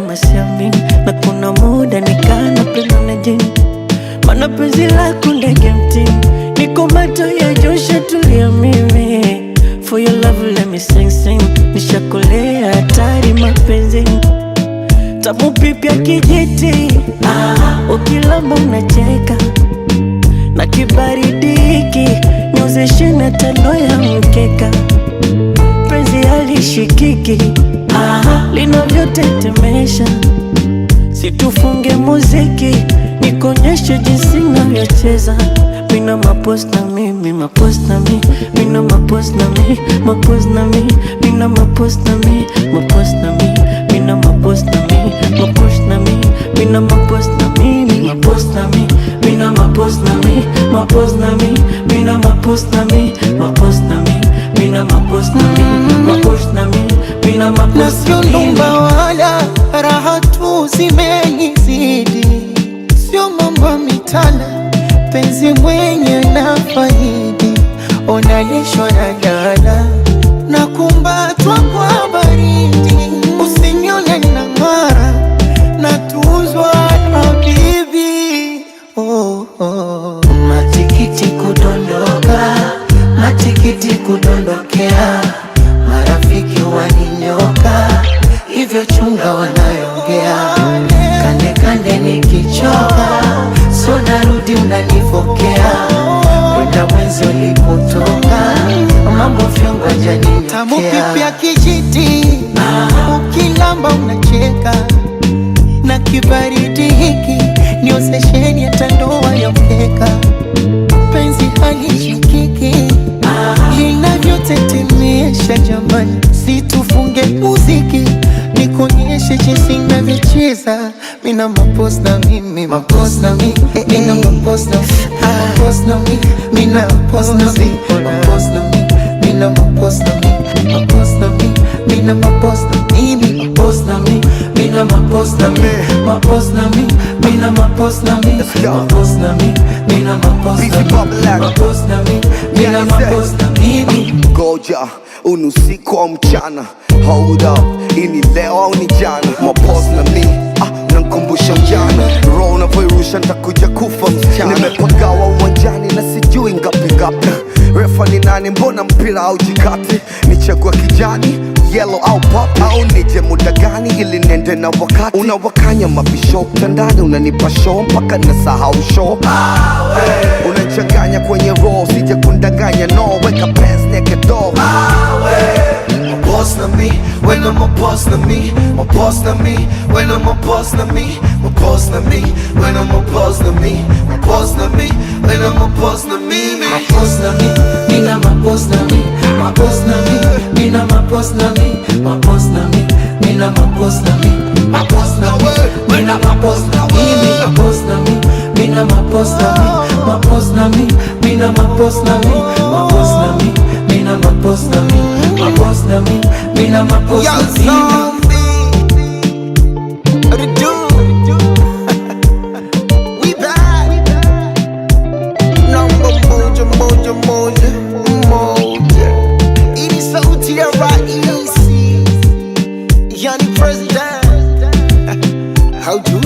kama siamini, na kuna muda nikana penda na jini, mana penzi lako ndege mtini, niko macho ya Josha tulia mimi. For your love let me sing sing, nishakolea hatari mapenzi, tamu pipya kijiti, ukilamba unacheka, na kibaridi hiki niozeshe na tando ya mkeka, penzi halishikiki linavyotetemesha, situfunge muziki nikonyeshe jinsi navyocheza. Mina mapost na mi, mi mapost na mi, mina mapost na mi, mapost na mi, mina mapost na mi, mapost na mi, mina mapost na mi, mapost na mi, mina mapost na mi, mi mapost na mi, mina mapost na mi, mapost na mi, mina mapost na mi, mapost na mi, mina mapost na mi, mapost na mi, mina mapost na mi. Nasionumba wala raha tu zimenizidi, sio mambo mitana, penzi mwenye na faidi, onalishwa na dala na kumbatwa kwa baridi, usinione na ngara na tuzwa na bibi. Oh, oh. Matikiti kudondoka, matikiti kudondokea, marafiki waninyoka, hivyo chunga wanayongea, kande kande nikichoka, so narudi unanifokea, kwenda mwenzi ulipotoka, mambo fyongo janinokea. Tamu pipi ya kijiti, ukilamba unacheka, na kibaridi hiki niozesheni ya tandoa ya mkeka, penzi halishikiki linavyotetemesha jamani, situfunge muziki nikonyeshe jinsi navyocheza. Mina mapost na mi, mi mapost na mi, mina mapost na mi, mapost na mi, mina mapost na mi, mapost na mi, mina mapost na mi, mapost na mi, mina mapost na mi, mapost na mi, mina mapost na mi, mapost na mi, mina mapost na mi, mapost na mi, mina mapost na mi, mapost na mi, mina mapost na mi. Goja unusiku wa mchana, hold up, ini leo au ni jana? Mapost na mi, nankumbusha mjana, roho unavyoirusha nitakuja kufa msichana. Nimepagawa uwanjani na sijui ngapi ngapi, refa ni nani, mbona mpira au jikati? Nichagua kijani, yellow au pop, au nije muda gani ili nende na wakati? Unawakanya mabisho mtandani, unanipa show mpaka nasahau show. Unachanganya kwenye roho, sije kundanganya no, weka pants naked door. Boss na me, when I'm a boss na me, my boss na me, when I'm a boss na me, my boss na me, when I'm a boss na me, my boss na me, when I'm a boss na me, my boss na me, mina my boss na me, my boss na me, mina my boss na me, my boss na me, mina my boss na me, my boss na me, mina my boss na me, my boss na me, mina my boss na me, my boss na me, mina my boss na me, my boss na me, mina my boss na me, my boss na me, mina my boss na me. We back. Number moja moja moja moja. Ini sauti ya raisi, yani president. How do?